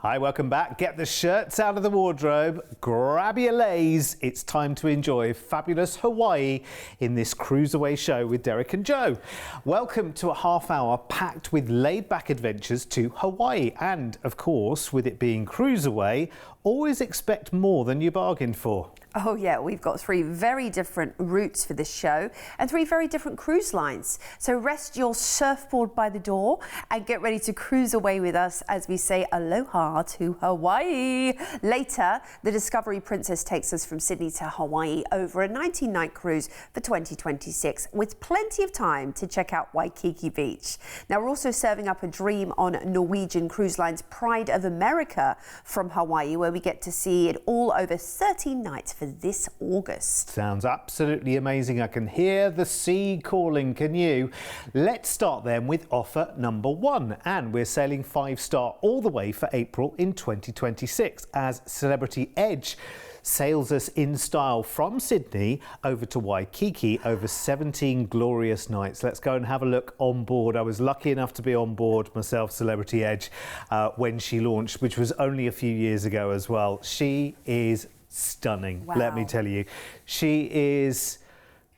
Hi, welcome back. Get the shirts out of the wardrobe, grab your leis. It's time to enjoy fabulous Hawaii in this CruiseAway show with Derek and Joe. Welcome to a half hour packed with laid-back adventures to Hawaii. And, of course, with it being CruiseAway, always expect more than you bargained for. Oh yeah, we've got 3 very different routes for this show and 3 very different cruise lines. So rest your surfboard by the door and get ready to cruise away with us as we say aloha to Hawaii. Later, the Discovery Princess takes us from Sydney to Hawaii over a 19-night cruise for 2026 with plenty of time to check out Waikiki Beach. Now we're also serving up a dream on Norwegian Cruise Line's Pride of America from Hawaii, where we get to see it all over 13 nights for this August. Sounds absolutely amazing. I can hear the sea calling, can you? Let's start then with offer number 1, and we're sailing 5-star all the way for April in 2026 as Celebrity Edge sails us in style from Sydney over to Waikiki over 17 glorious nights. Let's go and have a look on board. I was lucky enough to be on board myself, Celebrity Edge, when she launched, which was only a few years ago as well. She is stunning, wow. Let me tell you. She is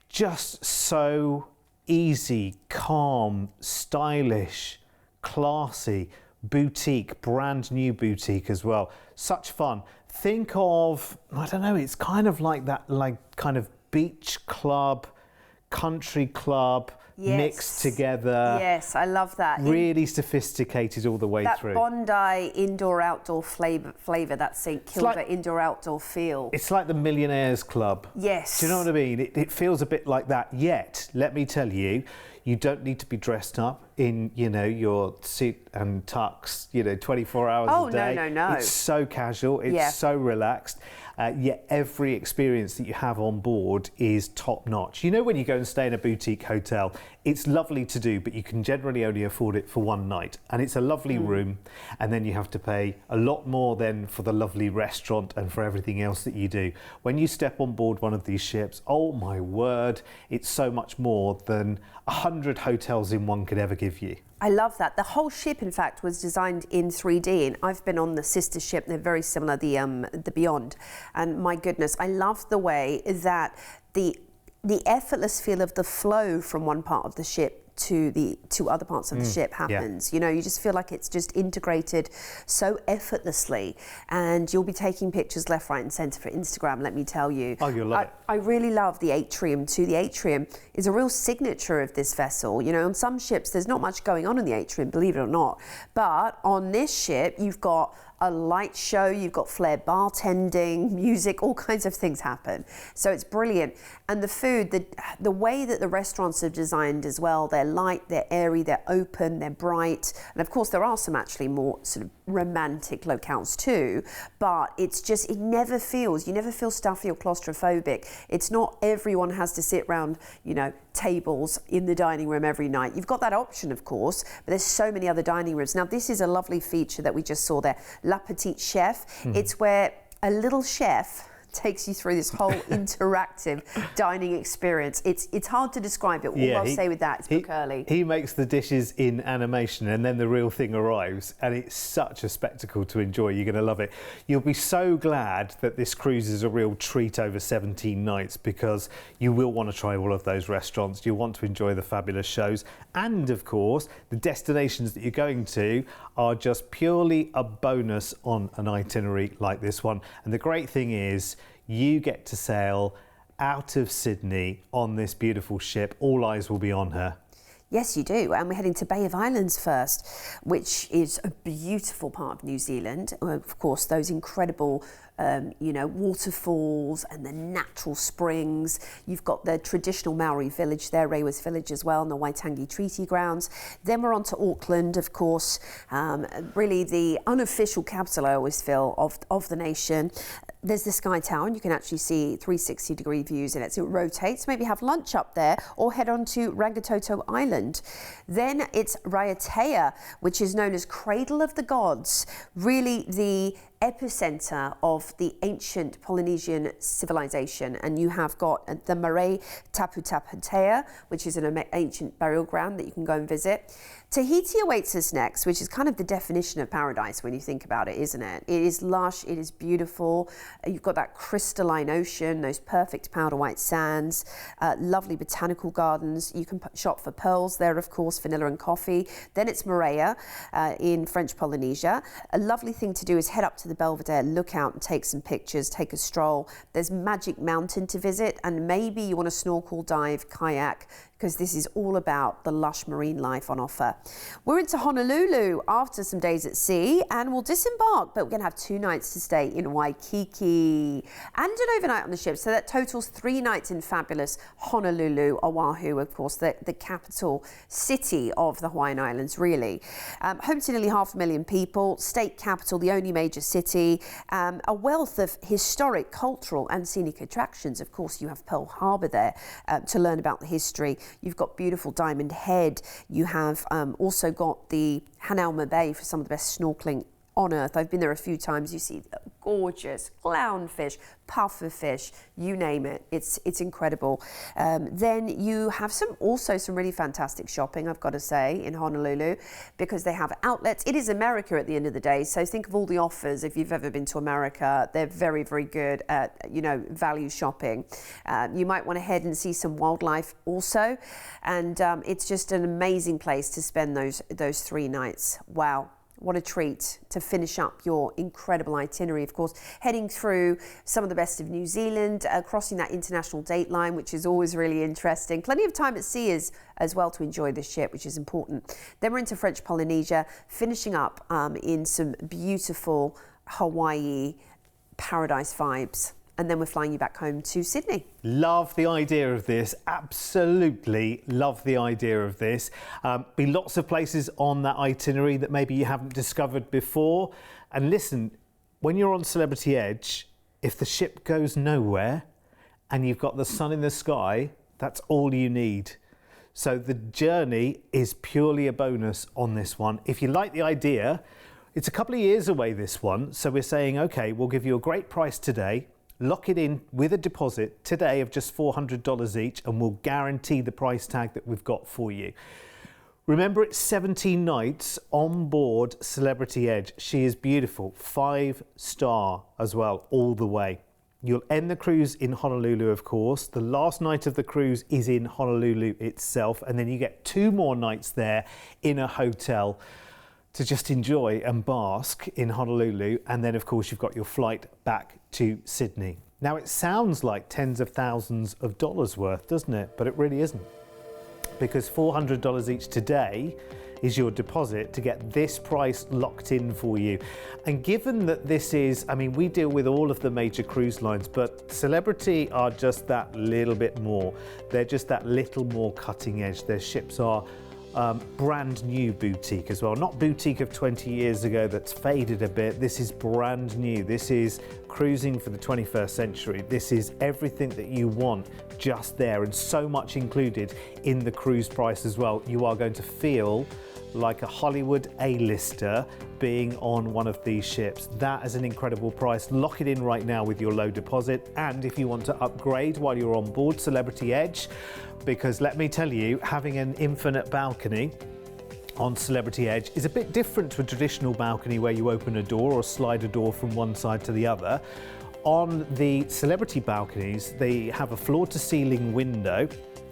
just so easy, calm, stylish, classy, boutique, brand new boutique as well. Such fun. Think of, I don't know, it's kind of like that, like kind of beach club, country club, yes. mixed together. Yes, I love that. Really sophisticated all the way that through. That Bondi indoor-outdoor flavour, that St Kilda like, indoor-outdoor feel. It's like the Millionaires Club. Yes. Do you know what I mean? It feels a bit like that, yet, let me tell you, you don't need to be dressed up in, you know, your suit and tux, you know, 24 hours a day. Oh, no. It's so casual, it's so relaxed. Yet every experience that you have on board is top notch. You know, when you go and stay in a boutique hotel, it's lovely to do, but you can generally only afford it for one night. And it's a lovely room. And then you have to pay a lot more then for the lovely restaurant and for everything else that you do. When you step on board one of these ships, oh my word, it's so much more than 100 hotels in one could ever give you. I love that. The whole ship, in fact, was designed in 3D, and I've been on the sister ship. They're very similar, the Beyond, and my goodness, I love the way that the effortless feel of the flow from one part of the ship to the 2 other parts of the ship happens. You know, you just feel like it's just integrated so effortlessly, and you'll be taking pictures left, right and centre for Instagram, let me tell you. Oh, you'll love it. I really love the atrium too. The atrium is a real signature of this vessel. You know, on some ships there's not much going on in the atrium, believe it or not, but on this ship you've got a light show, you've got flair bartending, music, all kinds of things happen. So it's brilliant. And the food, the way that the restaurants are designed as well, they're light, they're airy, they're open, they're bright. And of course there are some actually more sort of romantic locales too, but it's just, you never feel stuffy or claustrophobic. It's not everyone has to sit round, you know, tables in the dining room every night. You've got that option, of course, but there's so many other dining rooms. Now this is a lovely feature that we just saw there, La Petite Chef. It's where a little chef takes you through this whole interactive dining experience. It's hard to describe it. All I'll say with that is book early. He makes the dishes in animation and then the real thing arrives, and it's such a spectacle to enjoy. You're going to love it. You'll be so glad that this cruise is a real treat over 17 nights, because you will want to try all of those restaurants. You'll want to enjoy the fabulous shows, and of course the destinations that you're going to are just purely a bonus on an itinerary like this one. And the great thing is, you get to sail out of Sydney on this beautiful ship. All eyes will be on her. Yes, you do. And we're heading to Bay of Islands first, which is a beautiful part of New Zealand. Of course, those incredible you know, waterfalls and the natural springs. You've got the traditional Maori village there, Rewa's village as well, and the Waitangi Treaty Grounds. Then we're on to Auckland, of course, really the unofficial capital, I always feel, of the nation. There's the Sky Tower, and you can actually see 360-degree views in it. So it rotates. Maybe have lunch up there or head on to Rangitoto Island. Then it's Raiatea, which is known as Cradle of the Gods. Really the epicenter of the ancient Polynesian civilization, and you have got the Marae Tapu Taputea, which is an ancient burial ground that you can go and visit. Tahiti awaits us next, which is kind of the definition of paradise when you think about it, isn't it? It is lush, it is beautiful. You've got that crystalline ocean, those perfect powder white sands, lovely botanical gardens. You can shop for pearls there, of course, vanilla and coffee. Then it's Moorea in French Polynesia. A lovely thing to do is head up to the Belvedere, look out and take some pictures, take a stroll. There's Magic Mountain to visit, and maybe you want to snorkel, dive, kayak, because this is all about the lush marine life on offer. We're into Honolulu after some days at sea, and we'll disembark, but we're going to have 2 nights to stay in Waikiki and an overnight on the ship, so that totals 3 nights in fabulous Honolulu, Oahu, of course, the capital city of the Hawaiian Islands, really. Home to nearly 500,000 people, state capital, the only major city, a wealth of historic, cultural and scenic attractions. Of course, you have Pearl Harbor there to learn about the history. You've got beautiful Diamond Head. You have also got the Hanauma Bay for some of the best snorkeling on earth. I've been there a few times. You see gorgeous clownfish, pufferfish, you name it. It's incredible. Then you have some really fantastic shopping, I've got to say, in Honolulu, because they have outlets. It is America at the end of the day, so think of all the offers. If you've ever been to America, they're very, very good at, value shopping. You might want to head and see some wildlife also, and it's just an amazing place to spend those 3 nights. Wow. What a treat to finish up your incredible itinerary, of course, heading through some of the best of New Zealand, crossing that international date line, which is always really interesting. Plenty of time at sea as well to enjoy this ship, which is important. Then we're into French Polynesia, finishing up in some beautiful Hawaii paradise vibes. And then we're flying you back home to Sydney. Love the idea of this. Absolutely love the idea of this. Be lots of places on that itinerary that maybe you haven't discovered before. And listen, when you're on Celebrity Edge, if the ship goes nowhere and you've got the sun in the sky, that's all you need. So the journey is purely a bonus on this one. If you like the idea, it's a couple of years away, this one. So we're saying, okay, we'll give you a great price today. Lock it in with a deposit today of just $400 each, and we'll guarantee the price tag that we've got for you. Remember, it's 17 nights on board Celebrity Edge. She is beautiful, 5-star as well, all the way. You'll end the cruise in Honolulu, of course. The last night of the cruise is in Honolulu itself, and then you get 2 more nights there in a hotel to just enjoy and bask in Honolulu. And then, of course, you've got your flight back to Sydney. Now, it sounds like tens of thousands of dollars worth, doesn't it? But it really isn't, because $400 each today is your deposit to get this price locked in for you. And given that this is, we deal with all of the major cruise lines, but Celebrity are just that little bit more. They're just that little more cutting edge. Their ships are brand new boutique as well. Not boutique of 20 years ago that's faded a bit. This is brand new. This is cruising for the 21st century. This is everything that you want just there, and so much included in the cruise price as well. You are going to feel like a Hollywood A-lister being on one of these ships. That is an incredible price. Lock it in right now with your low deposit. And if you want to upgrade while you're on board Celebrity Edge, because let me tell you, having an infinite balcony on Celebrity Edge is a bit different to a traditional balcony where you open a door or slide a door from one side to the other. On the Celebrity balconies, they have a floor-to-ceiling window,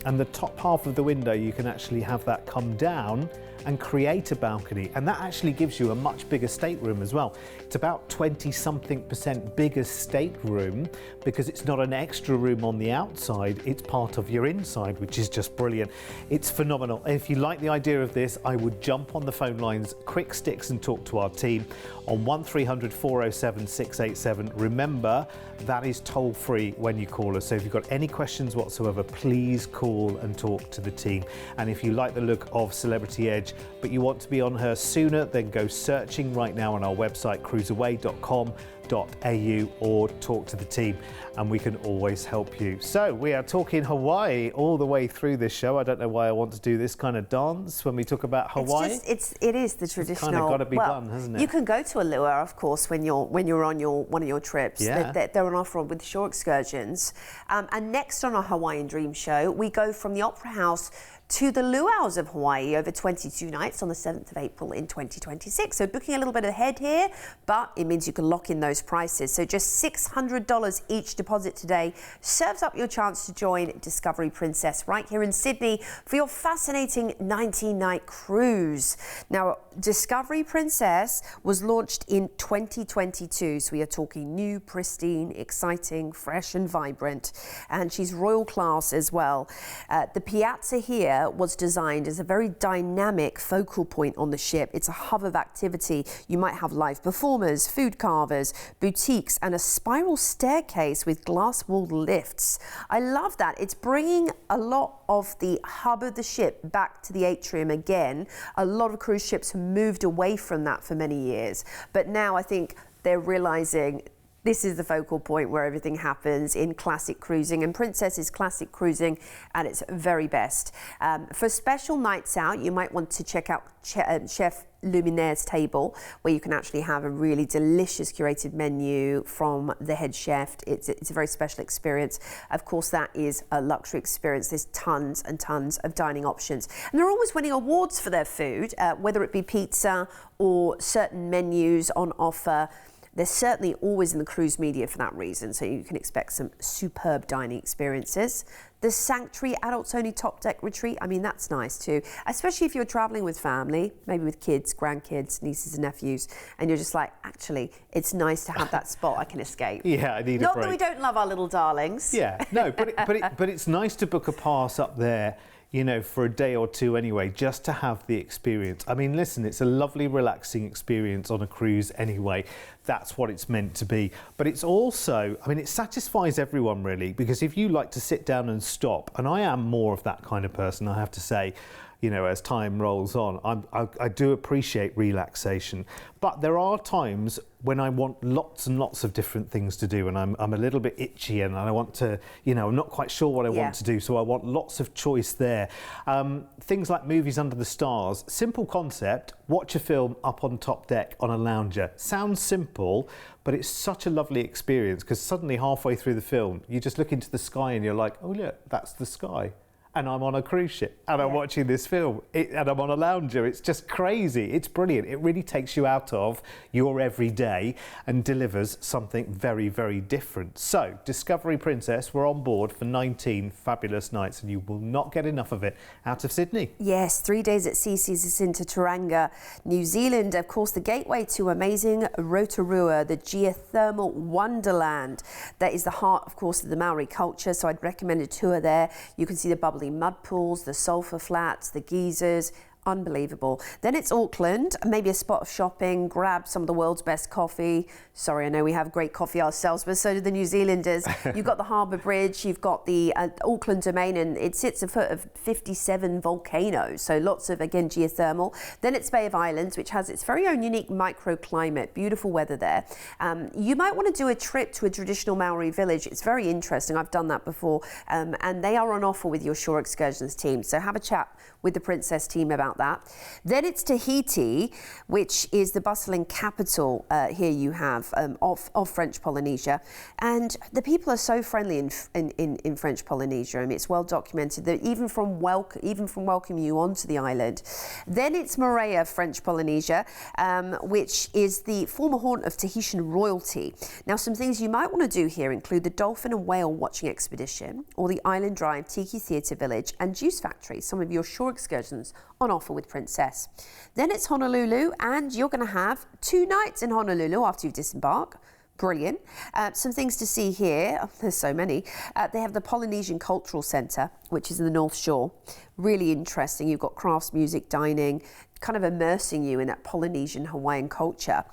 and the top half of the window you can actually have that come down and create a balcony, and that actually gives you a much bigger stateroom as well. It's about 20-something% bigger stateroom, because it's not an extra room on the outside, it's part of your inside, which is just brilliant. It's phenomenal. If you like the idea of this, I would jump on the phone lines, quick sticks, and talk to our team on 1300 407 687. Remember, that is toll free when you call us. So if you've got any questions whatsoever, please call and talk to the team. And if you like the look of Celebrity Edge, but you want to be on her sooner, then go searching right now on our website, cruiseaway.com.au. cruiseaway.com.au or talk to the team and we can always help you. So we are talking Hawaii all the way through this show. I don't know why I want to do this kind of dance when we talk about Hawaii. It is the traditional. It's kind of got to be done, hasn't it? You can go to a lure, of course, when you're on one of your trips. Yeah. They're on offer with shore excursions. And next on our Hawaiian Dream Show, we go from the Opera House to the luau's of Hawaii over 22 nights on the 7th of April in 2026. So booking a little bit ahead here, but it means you can lock in those prices. So just $600 each deposit today serves up your chance to join Discovery Princess right here in Sydney for your fascinating 19-night cruise. Now, Discovery Princess was launched in 2022, so we are talking new, pristine, exciting, fresh and vibrant, and she's royal class as well. The piazza here was designed as a very dynamic focal point on the ship. It's a hub of activity. You might have live performers, food carvers, boutiques, and a spiral staircase with glass wall lifts. I love that. It's bringing a lot of the hub of the ship back to the atrium again. A lot of cruise ships moved away from that for many years, but now I think they're realizing this is the focal point where everything happens in classic cruising, and Princess is classic cruising at its very best. For special nights out, you might want to check out Chef Luminaire's table, where you can actually have a really delicious curated menu from the head chef. It's a very special experience. Of course, that is a luxury experience. There's tons and tons of dining options. And they're always winning awards for their food, whether it be pizza or certain menus on offer. They're certainly always in the cruise media for that reason, so you can expect some superb dining experiences. The Sanctuary Adults Only Top Deck Retreat, I mean, that's nice too, especially if you're traveling with family, maybe with kids, grandkids, nieces and nephews, and you're just like, actually, it's nice to have that spot I can escape. Yeah, I need a break. Not that we don't love our little darlings. Yeah, no, but it's nice to book a pass up there, you know, for a day or two anyway, just to have the experience. I mean, listen, it's a lovely, relaxing experience on a cruise anyway. That's what it's meant to be. But it's also, I mean, it satisfies everyone really, because if you like to sit down and stop, and I am more of that kind of person, I have to say, you know, as time rolls on, I do appreciate relaxation. But there are times when I want lots and lots of different things to do, and I'm a little bit itchy and I want to, you know, I'm not quite sure what I want to do, so I want lots of choice there. Things like movies under the stars, simple concept, watch a film up on top deck on a lounger. Sounds simple, but it's such a lovely experience, because suddenly halfway through the film, you just look into the sky and you're like, oh look, that's the sky. And I'm on a cruise ship and I'm watching this film and I'm on a lounger. It's just crazy. It's brilliant. It really takes you out of your everyday and delivers something very, very different. So Discovery Princess, we're on board for 19 fabulous nights, and you will not get enough of it out of Sydney. Yes, 3 days at sea sees us into Tauranga, New Zealand. Of course, the gateway to amazing Rotorua, the geothermal wonderland. That is the heart, of course, of the Maori culture. So I'd recommend a tour there. You can see the bubbly mud pools, the sulphur flats, the geysers. Unbelievable. Then it's Auckland, maybe a spot of shopping, grab some of the world's best coffee. Sorry, I know we have great coffee ourselves, but so do the New Zealanders. You've got the Harbour Bridge, you've got the Auckland Domain, and it sits afoot of 57 volcanoes, so lots of, again, geothermal. Then it's Bay of Islands, which has its very own unique microclimate, beautiful weather there. You might want to do a trip to a traditional Maori village. It's very interesting. I've done that before, and they are on offer with your Shore Excursions team, so have a chat with the Princess team about that. Then it's Tahiti, which is the bustling capital here you have of French Polynesia, and the people are so friendly in French Polynesia. I mean, it's well documented that even from welcoming you onto the island. Then it's Moorea, French Polynesia, which is the former haunt of Tahitian royalty. Now, some things you might want to do here include the dolphin and whale watching expedition, or the Island Drive Tiki Theatre Village and Juice Factory, some of your shore excursions on offer with Princess. Then it's Honolulu, and you're going to have 2 nights in Honolulu after you disembark. Brilliant. Some things to see here. There's so many. They have the Polynesian Cultural Centre, which is in the North Shore. Really interesting. You've got crafts, music, dining, kind of immersing you in that Polynesian Hawaiian culture.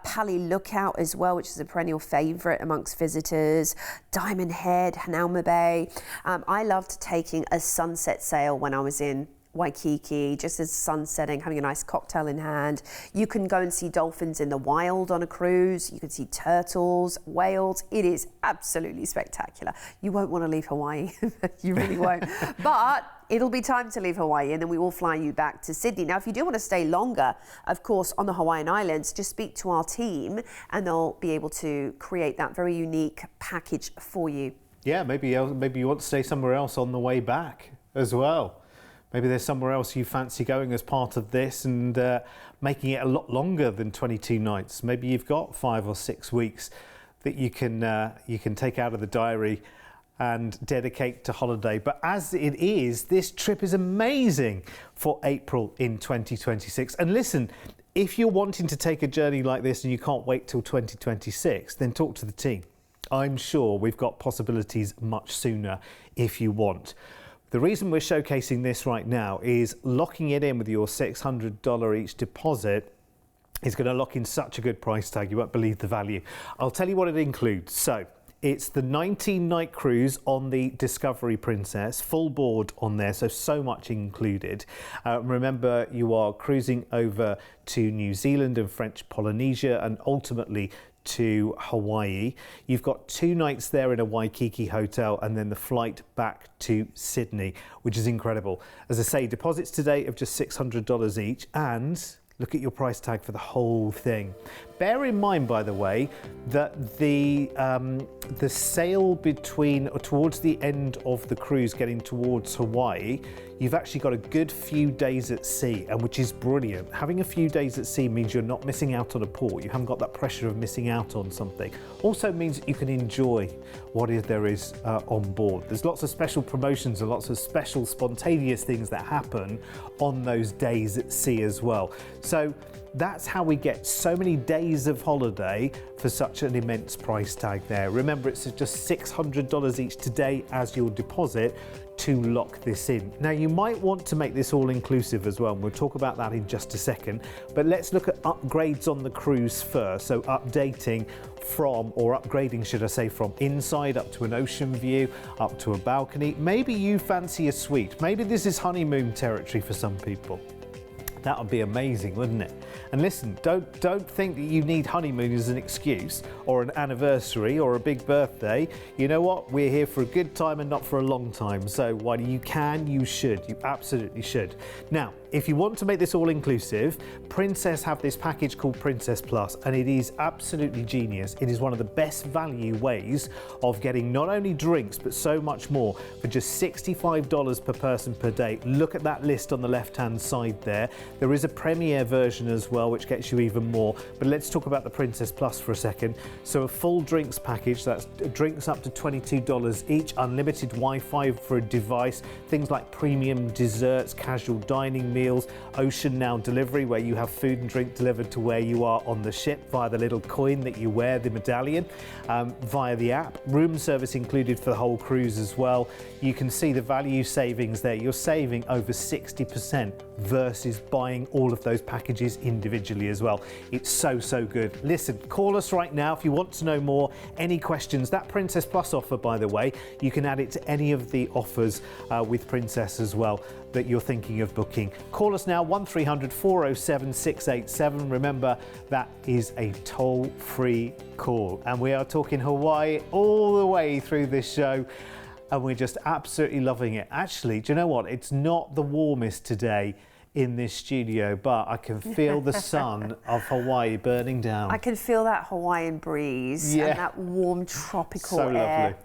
Pali Lookout as well, which is a perennial favourite amongst visitors. Diamond Head, Hanauma Bay. I loved taking a sunset sail when I was in Waikiki, just as the sun's setting, having a nice cocktail in hand. You can go and see dolphins in the wild on a cruise. You can see turtles, whales. It is absolutely spectacular. You won't want to leave Hawaii. You really won't. But it'll be time to leave Hawaii, and then we will fly you back to Sydney. Now, if you do want to stay longer, of course, on the Hawaiian Islands, just speak to our team and they'll be able to create that very unique package for you. Yeah, maybe you want to stay somewhere else on the way back as well. Maybe there's somewhere else you fancy going as part of this and making it a lot longer than 22 nights. Maybe you've got 5 or 6 weeks that you can take out of the diary and dedicate to holiday. But as it is, this trip is amazing for April in 2026. And listen, if you're wanting to take a journey like this and you can't wait till 2026, then talk to the team. I'm sure we've got possibilities much sooner if you want. The reason we're showcasing this right now is locking it in with your $600 each deposit is going to lock in such a good price tag. You won't believe the value. I'll tell you what it includes. So it's the 19-night cruise on the Discovery Princess, full board on there, so much included. Remember, you are cruising over to New Zealand and French Polynesia and ultimately to Hawaii. You've got 2 nights there in a Waikiki hotel and then the flight back to Sydney, which is incredible. As I say, deposits today of just $600 each, and look at your price tag for the whole thing. Bear in mind, by the way, that the sail between or towards the end of the cruise getting towards Hawaii, you've actually got a good few days at sea, and which is brilliant. Having a few days at sea means you're not missing out on a port. You haven't got that pressure of missing out on something. Also means that you can enjoy what there is on board. There's lots of special promotions and lots of special spontaneous things that happen on those days at sea as well. So that's how we get so many days of holiday for such an immense price tag there. Remember, it's just $600 each today as your deposit to lock this in. Now, you might want to make this all inclusive as well, and we'll talk about that in just a second, but let's look at upgrades on the cruise first. So updating from, or upgrading should I say, from inside up to an ocean view, up to a balcony. Maybe you fancy a suite. Maybe this is honeymoon territory for some people. That would be amazing, wouldn't it? And listen, don't think that you need honeymoon as an excuse or an anniversary or a big birthday. You know what? We're here for a good time and not for a long time. So while you can, you should. You absolutely should. Now, if you want to make this all inclusive, Princess have this package called Princess Plus, and it is absolutely genius. It is one of the best value ways of getting not only drinks, but so much more for just $65 per person per day. Look at that list on the left-hand side there. There is a Premier version as well, which gets you even more. But let's talk about the Princess Plus for a second. So a full drinks package, that's drinks up to $22 each, unlimited Wi-Fi for a device, things like premium desserts, casual dining meals, Ocean Now delivery, where you have food and drink delivered to where you are on the ship via the little coin that you wear, the medallion, via the app. Room service included for the whole cruise as well. You can see the value savings there. You're saving over 60% versus buying all of those packages individually as well. It's so good. Listen, call us right now if you want to know more. Any questions? That Princess Plus offer, by the way, you can add it to any of the offers with Princess as well that you're thinking of booking. Call us now, 1300 407 687. Remember, that is a toll-free call. And we are talking Hawaii all the way through this show, and we're just absolutely loving it. Actually, do you know what? It's not the warmest today in this studio, but I can feel the sun of Hawaii burning down. I can feel that Hawaiian breeze and that warm tropical air.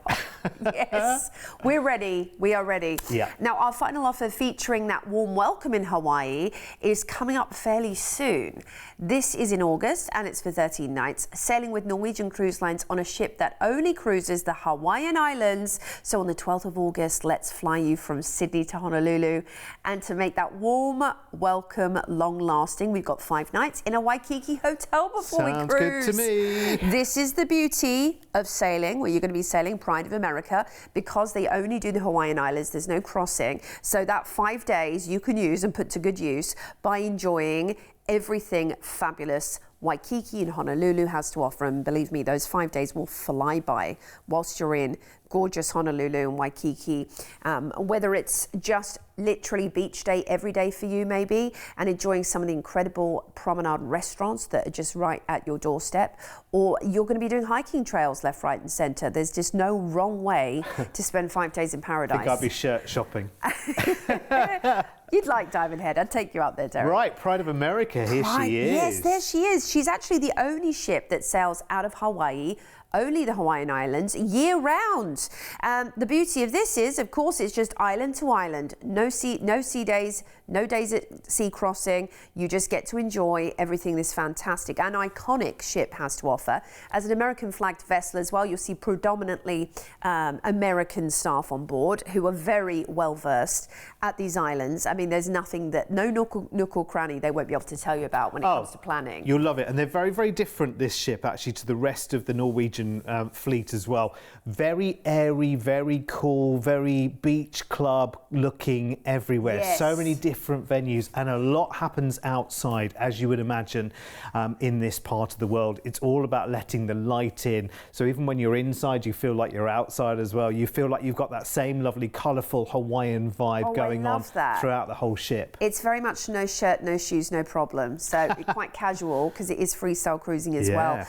Lovely. Yes, we're ready. We are ready. Yeah. Now, our final offer featuring that warm welcome in Hawaii is coming up fairly soon. This is in August and it's for 13 nights, sailing with Norwegian Cruise Lines on a ship that only cruises the Hawaiian Islands. So on the 12th of August, let's fly you from Sydney to Honolulu. And to make that warm welcome long-lasting, we've got 5 nights in a Waikiki hotel before we cruise. Sounds good to me. This is the beauty of sailing, where you're going to be sailing Pride of America, because they only do the Hawaiian Islands. There's no crossing. So that 5 days you can use and put to good use by enjoying everything fabulous Waikiki and Honolulu has to offer, and believe me, those 5 days will fly by whilst you're in gorgeous Honolulu and Waikiki. Whether it's just literally beach day every day for you maybe, and enjoying some of the incredible promenade restaurants that are just right at your doorstep, or you're going to be doing hiking trails left, right and centre. There's just no wrong way to spend 5 days in paradise. I think I'd be shirt shopping. You'd like Diamond Head. I'd take you up there, Derek. Right, Pride of America, here she is. Yes, there she is. She's actually the only ship that sails out of Hawaii, only the Hawaiian Islands, year-round. The beauty of this is, of course, it's just island to island. No sea days, no days at sea crossing. You just get to enjoy everything this fantastic and iconic ship has to offer. As an American-flagged vessel as well, you'll see predominantly American staff on board who are very well-versed at these islands. I mean, there's nothing that, no nook or cranny they won't be able to tell you about when it comes to planning. You'll love it. And they're very, very different, this ship, actually, to the rest of the Norwegian fleet as well. Very airy, very cool, very beach club looking everywhere. Yes. So many different venues, and a lot happens outside, as you would imagine, in this part of the world. It's all about letting the light in. So even when you're inside, you feel like you're outside as well. You feel like you've got that same lovely, colourful Hawaiian vibe going on throughout the whole ship. It's very much no shirt, no shoes, no problem. So quite casual, because it is freestyle cruising as well.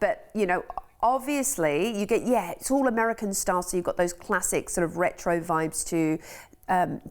But, you know, obviously, you get, it's all American style, so you've got those classic sort of retro vibes to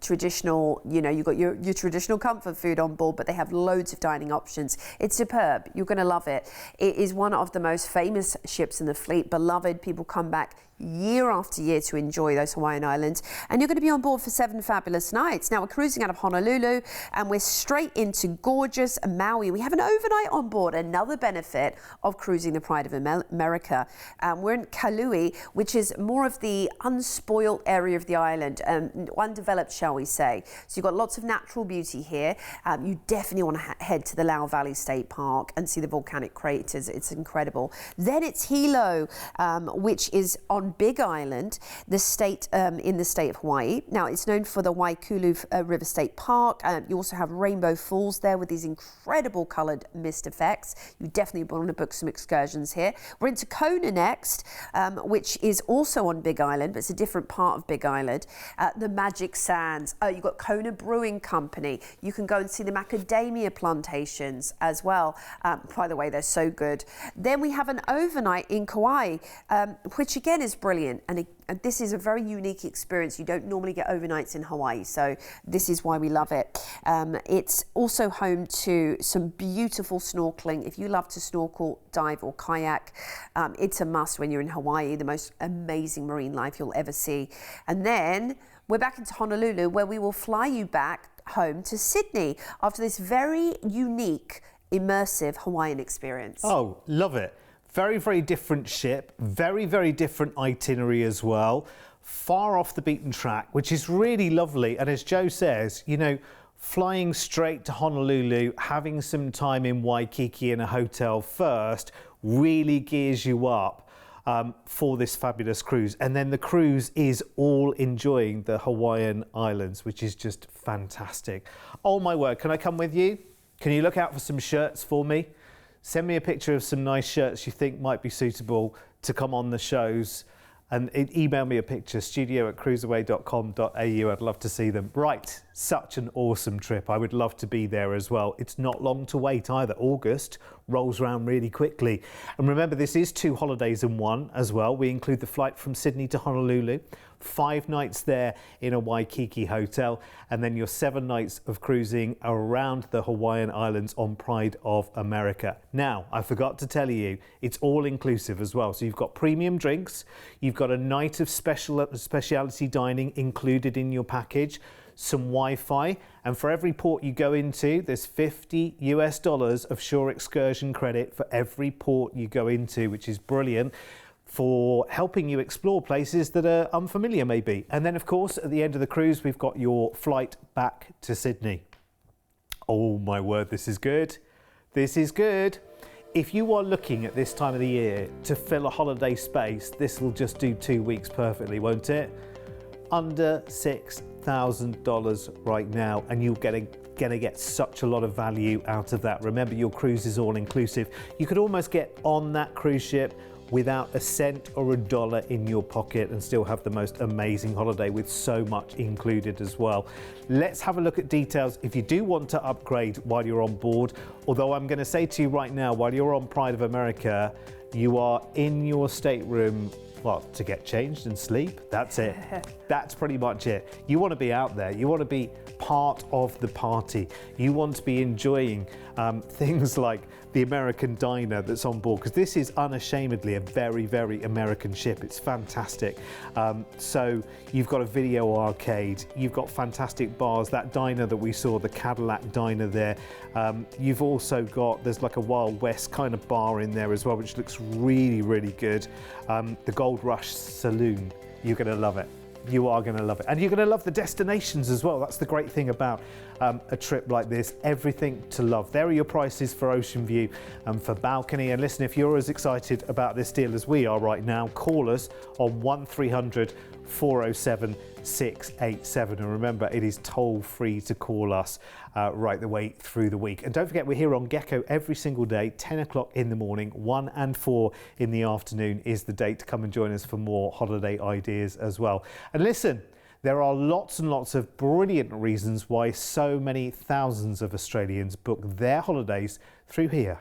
traditional, you know, you've got your traditional comfort food on board, but they have loads of dining options. It's superb. You're going to love it. It is one of the most famous ships in the fleet, beloved. People come back year after year to enjoy those Hawaiian Islands, and you're going to be on board for 7 fabulous nights. Now we're cruising out of Honolulu and we're straight into gorgeous Maui. We have an overnight on board, another benefit of cruising the Pride of America. We're in Kalui, which is more of the unspoiled area of the island, undeveloped, shall we say. So you've got lots of natural beauty here. You definitely want to head to the Lau Valley State Park and see the volcanic craters. It's incredible. Then it's Hilo, which is on Big Island, the state in the state of Hawaii. Now it's known for the Waikulu River State Park. You also have Rainbow Falls there with these incredible coloured mist effects. You definitely want to book some excursions here. We're into Kona next, which is also on Big Island, but it's a different part of Big Island. The Magic Sands. You've got Kona Brewing Company. You can go and see the macadamia plantations as well. By the way, they're so good. Then we have an overnight in Kauai, which again is brilliant, and this is a very unique experience. You don't normally get overnights in Hawaii, so this is why we love it. It's also home to some beautiful snorkeling. If you love to snorkel, dive or kayak, it's a must when you're in Hawaii. The most amazing marine life you'll ever see. And then we're back into Honolulu, where we will fly you back home to Sydney after this very unique, immersive Hawaiian experience. Oh, love it. Very, very different ship, very, very different itinerary as well. Far off the beaten track, which is really lovely. And as Joe says, you know, flying straight to Honolulu, having some time in Waikiki in a hotel first, really gears you up for this fabulous cruise. And then the cruise is all enjoying the Hawaiian Islands, which is just fantastic. Oh my word, can I come with you? Can you look out for some shirts for me? Send me a picture of some nice shirts you think might be suitable to come on the shows, and email me a picture, studio@cruiseaway.com.au. I'd love to see them. Right, such an awesome trip. I would love to be there as well. It's not long to wait either. August rolls around really quickly. And remember, this is 2 holidays in one as well. We include the flight from Sydney to Honolulu, 5 nights there in a Waikiki hotel, and then your 7 nights of cruising around the Hawaiian Islands on Pride of America. Now, I forgot to tell you, it's all inclusive as well. So you've got premium drinks, you've got a night of specialty dining included in your package, some Wi-Fi, and for every port you go into, there's $50 of shore excursion credit for every port you go into, which is brilliant for helping you explore places that are unfamiliar maybe. And then of course, at the end of the cruise, we've got your flight back to Sydney. Oh my word, this is good. This is good. If you are looking at this time of the year to fill a holiday space, this will just do 2 weeks perfectly, won't it? Under $6,000 right now, and you're getting going to get such a lot of value out of that. Remember, your cruise is all inclusive. You could almost get on that cruise ship without a cent or a dollar in your pocket and still have the most amazing holiday with so much included as well. Let's have a look at details if you do want to upgrade while you're on board. Although I'm going to say to you right now, while you're on Pride of America, you are in your stateroom, well, to get changed and sleep. That's it. That's pretty much it. You want to be out there. You want to be part of the party. You want to be enjoying things like the American diner that's on board, because this is unashamedly a very, very American ship. It's fantastic. So you've got a video arcade, you've got fantastic bars, that diner that we saw, the Cadillac diner there. You've also got, there's like a Wild West kind of bar in there as well, which looks really, really good. The Gold Rush Saloon, you're going to love it. You are going to love it. And you're going to love the destinations as well. That's the great thing about a trip like this. Everything to love. There are your prices for Ocean View and for balcony. And listen, if you're as excited about this deal as we are right now, call us on 1300 407 687. And remember, it is toll free to call us right the way through the week. And don't forget, we're here on Gecko every single day, 10 o'clock in the morning, 1 and 4 in the afternoon is the date to come and join us for more holiday ideas as well. And listen, there are lots and lots of brilliant reasons why so many thousands of Australians book their holidays through here.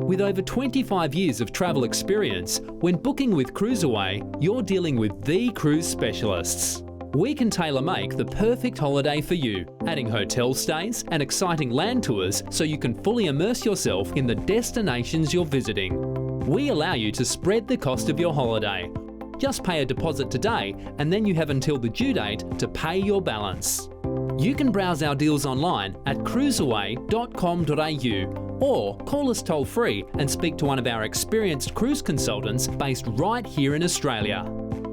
With over 25 years of travel experience, when booking with CruiseAway, you're dealing with the cruise specialists. We can tailor-make the perfect holiday for you, adding hotel stays and exciting land tours so you can fully immerse yourself in the destinations you're visiting. We allow you to spread the cost of your holiday. Just pay a deposit today and then you have until the due date to pay your balance. You can browse our deals online at cruiseaway.com.au or call us toll free and speak to one of our experienced cruise consultants based right here in Australia.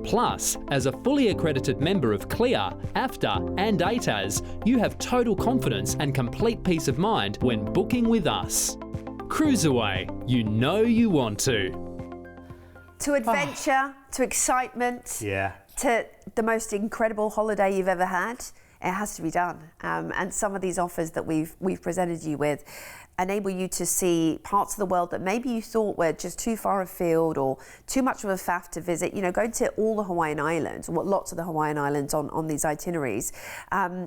Plus, as a fully accredited member of CLIA, AFTA and ATAS, you have total confidence and complete peace of mind when booking with us. CruiseAway, you know you want to. To adventure, to excitement, to the most incredible holiday you've ever had, it has to be done. And some of these offers that we've presented you with enable you to see parts of the world that maybe you thought were just too far afield or too much of a faff to visit. You know, going to all the Hawaiian Islands, or lots of the Hawaiian Islands on these itineraries,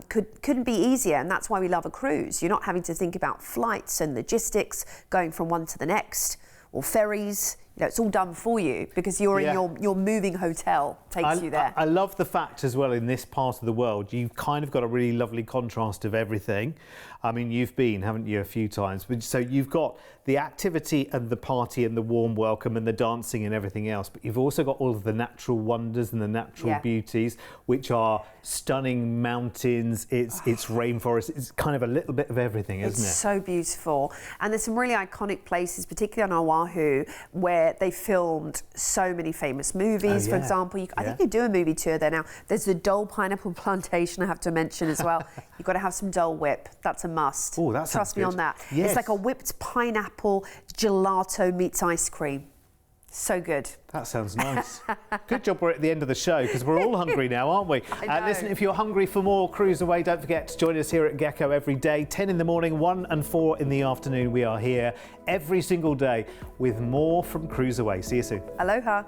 couldn't be easier, and that's why we love a cruise. You're not having to think about flights and logistics, going from one to the next, or ferries. You know, it's all done for you because you're in your moving hotel takes you there. I love the fact as well, in this part of the world, you've kind of got a really lovely contrast of everything. I mean, you've been, haven't you, a few times? So you've got the activity and the party and the warm welcome and the dancing and everything else, but you've also got all of the natural wonders and the natural beauties, which are stunning mountains, it's rainforest, it's kind of a little bit of everything, isn't it? It's so beautiful. And there's some really iconic places, particularly on Oahu, where they filmed so many famous movies. For example, I think they do a movie tour there now. There's the Dole Pineapple Plantation I have to mention as well. You've got to have some Dole Whip. That's a must. Oh, that Trust me good. on that. Yes. It's like a whipped pineapple gelato meets ice cream. So good. That sounds nice. Good job we're at the end of the show, because we're all hungry now, aren't we? Listen, if you're hungry for more CruiseAway, don't forget to join us here at Gecko every day, 10 in the morning, 1 and 4 in the afternoon. We are here every single day with more from CruiseAway. See you soon. Aloha.